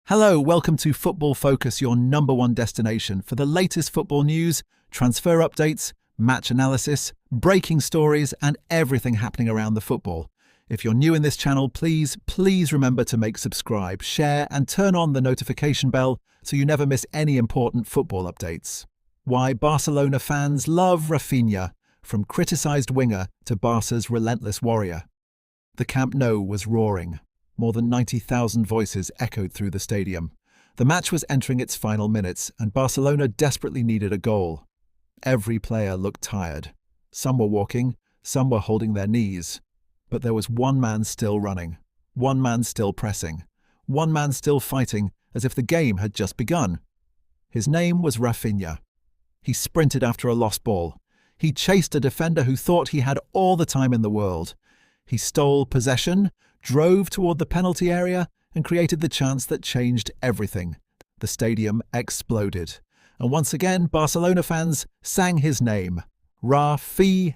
Hello, welcome to Football Focus, your number one destination for the latest football news, transfer updates, match analysis, breaking stories, and everything happening around the football. If you're new in this channel, please remember to subscribe, share, and turn on the notification bell so you never miss any important football updates. Why Barcelona fans love Raphinha, from criticised winger to Barca's relentless warrior. The Camp Nou was roaring. More than 90,000 voices echoed through the stadium. The match was entering its final minutes, and Barcelona desperately needed a goal. Every player looked tired. Some were walking, some were holding their knees. But there was one man still running, one man still pressing, one man still fighting as if the game had just begun. His name was Raphinha. He sprinted after a lost ball. He chased a defender who thought he had all the time in the world. He stole possession, drove toward the penalty area, and created the chance that changed everything. The stadium exploded. And once again, Barcelona fans sang his name. Raphinha.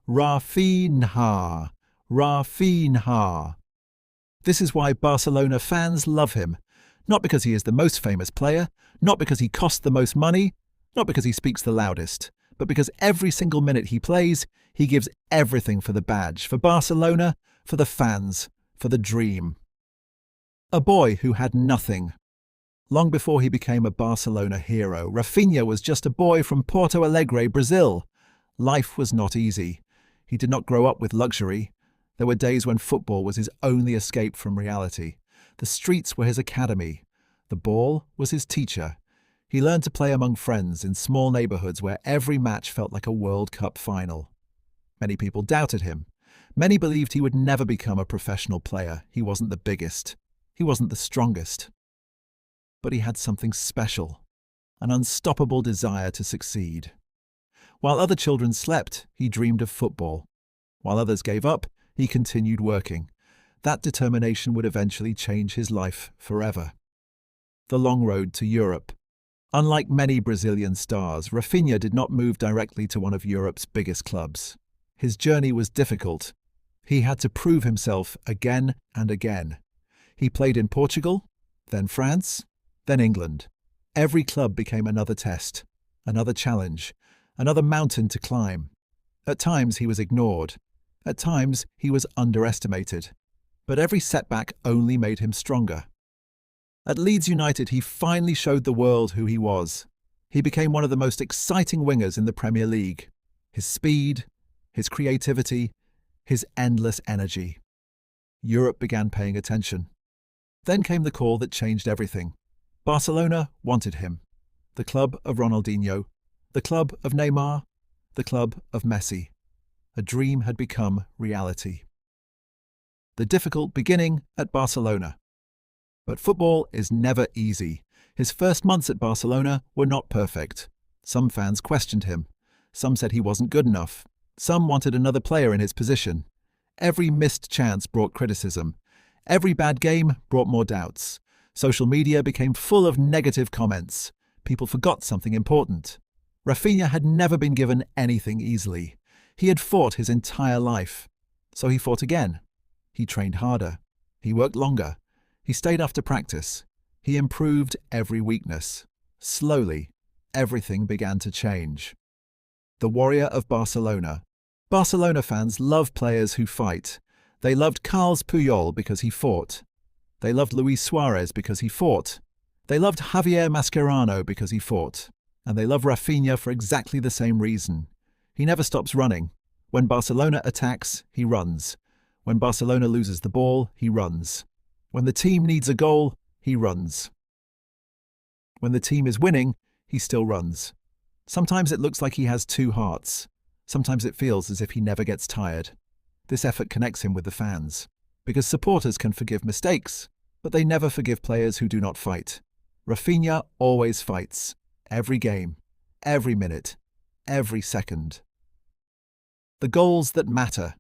Raphinha. Raphinha. This is why Barcelona fans love him. Not because he is the most famous player, not because he costs the most money, not because he speaks the loudest, but because every single minute he plays, he gives everything for the badge, for Barcelona, for the fans, for the dream. A boy who had nothing. Long before he became a Barcelona hero, Raphinha was just a boy from Porto Alegre, Brazil. Life was not easy. He did not grow up with luxury. There were days when football was his only escape from reality. The streets were his academy. The ball was his teacher. He learned to play among friends in small neighborhoods where every match felt like a World Cup final. Many people doubted him. Many believed he would never become a professional player. He wasn't the biggest. He wasn't the strongest. But he had something special, an unstoppable desire to succeed. While other children slept, he dreamed of football. While others gave up, he continued working. That determination would eventually change his life forever. The long road to Europe. Unlike many Brazilian stars, Raphinha did not move directly to one of Europe's biggest clubs. His journey was difficult. He had to prove himself again and again. He played in Portugal, then France, then England. Every club became another test, another challenge, another mountain to climb. At times he was ignored. At times he was underestimated. But every setback only made him stronger. At Leeds United, he finally showed the world who he was. He became one of the most exciting wingers in the Premier League. His speed, his creativity, his endless energy. Europe began paying attention. Then came the call that changed everything. Barcelona wanted him. The club of Ronaldinho, the club of Neymar, the club of Messi. A dream had become reality. The difficult beginning at Barcelona. But football is never easy. His first months at Barcelona were not perfect. Some fans questioned him. Some said he wasn't good enough. Some wanted another player in his position. Every missed chance brought criticism. Every bad game brought more doubts. Social media became full of negative comments. People forgot something important. Raphinha had never been given anything easily. He had fought his entire life. So he fought again. He trained harder. He worked longer. He stayed after practice. He improved every weakness. Slowly, everything began to change. The warrior of Barcelona. Barcelona fans love players who fight. They loved Carles Puyol because he fought. They loved Luis Suarez because he fought. They loved Javier Mascherano because he fought. And they love Raphinha for exactly the same reason. He never stops running. When Barcelona attacks, he runs. When Barcelona loses the ball, he runs. When the team needs a goal, he runs. When the team is winning, he still runs. Sometimes it looks like he has two hearts. Sometimes it feels as if he never gets tired. This effort connects him with the fans. Because supporters can forgive mistakes, but they never forgive players who do not fight. Raphinha always fights. Every game, every minute, every second. The goals that matter.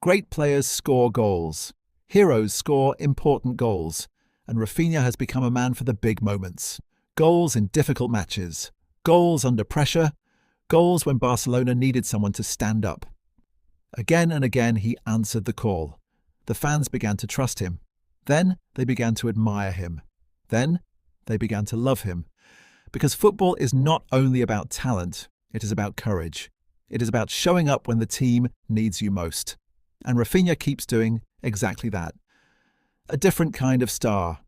Great players score goals. Heroes score important goals. And Raphinha has become a man for the big moments. Goals in difficult matches. Goals under pressure. Goals when Barcelona needed someone to stand up. Again and again he answered the call. The fans began to trust him. Then they began to admire him. Then they began to love him. Because football is not only about talent, it is about courage. It is about showing up when the team needs you most. And Raphinha keeps doing exactly that. A different kind of star.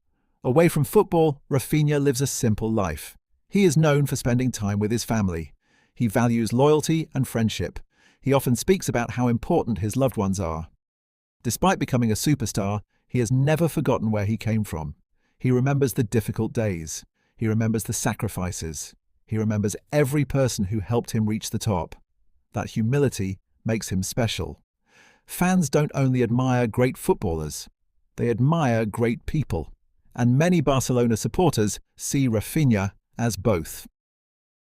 Away from football, Raphinha lives a simple life. He is known for spending time with his family. He values loyalty and friendship. He often speaks about how important his loved ones are. Despite becoming a superstar, he has never forgotten where he came from. He remembers the difficult days. He remembers the sacrifices. He remembers every person who helped him reach the top. That humility makes him special. Fans don't only admire great footballers, they admire great people. And many Barcelona supporters see Raphinha as both.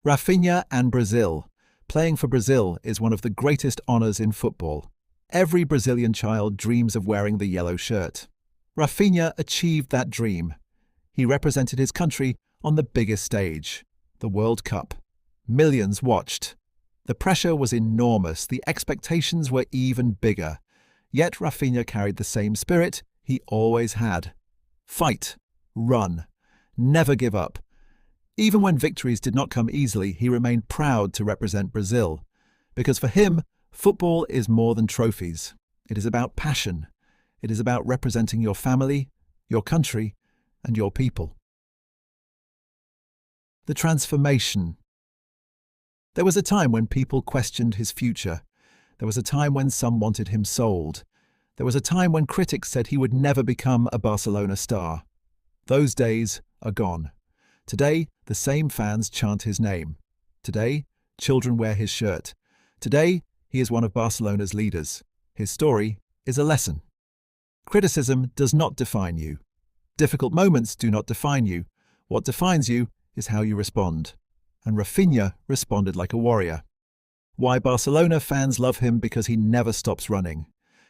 Raphinha and Brazil. Playing for Brazil is one of the greatest honours in football. Every Brazilian child dreams of wearing the yellow shirt. Raphinha achieved that dream. He represented his country on the biggest stage, the World Cup. Millions watched. The pressure was enormous, the expectations were even bigger. Yet Raphinha carried the same spirit he always had. Fight, run, never give up. Even when victories did not come easily, he remained proud to represent Brazil. Because for him, football is more than trophies. It is about passion. It is about representing your family, your country, and your people. The transformation. There was a time when people questioned his future. There was a time when some wanted him sold. There was a time when critics said he would never become a Barcelona star. Those days are gone. Today, the same fans chant his name. Today, children wear his shirt. Today, he is one of Barcelona's leaders. His story is a lesson. Criticism does not define you. Difficult moments do not define you. What defines you is how you respond. And Raphinha responded like a warrior. Why Barcelona fans love him? Because he never stops running.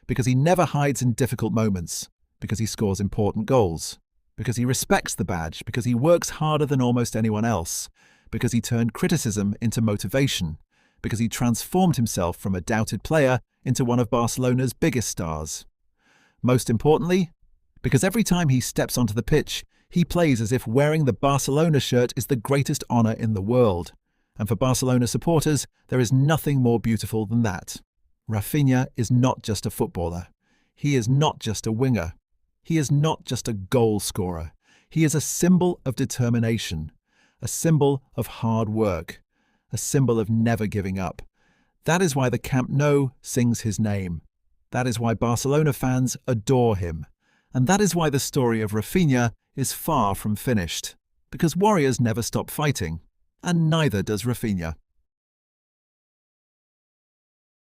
Because he never hides in difficult moments. Because he scores important goals. Because he respects the badge. Because he works harder than almost anyone else. Because he turned criticism into motivation. Because he transformed himself from a doubted player into one of Barcelona's biggest stars. Most importantly, because every time he steps onto the pitch, he plays as if wearing the Barcelona shirt is the greatest honour in the world. And for Barcelona supporters, there is nothing more beautiful than that. Raphinha is not just a footballer. He is not just a winger. He is not just a goal scorer. He is a symbol of determination, a symbol of hard work, a symbol of never giving up. That is why the Camp Nou sings his name. That is why Barcelona fans adore him. And that is why the story of Raphinha is far from finished. Because warriors never stop fighting, and neither does Raphinha.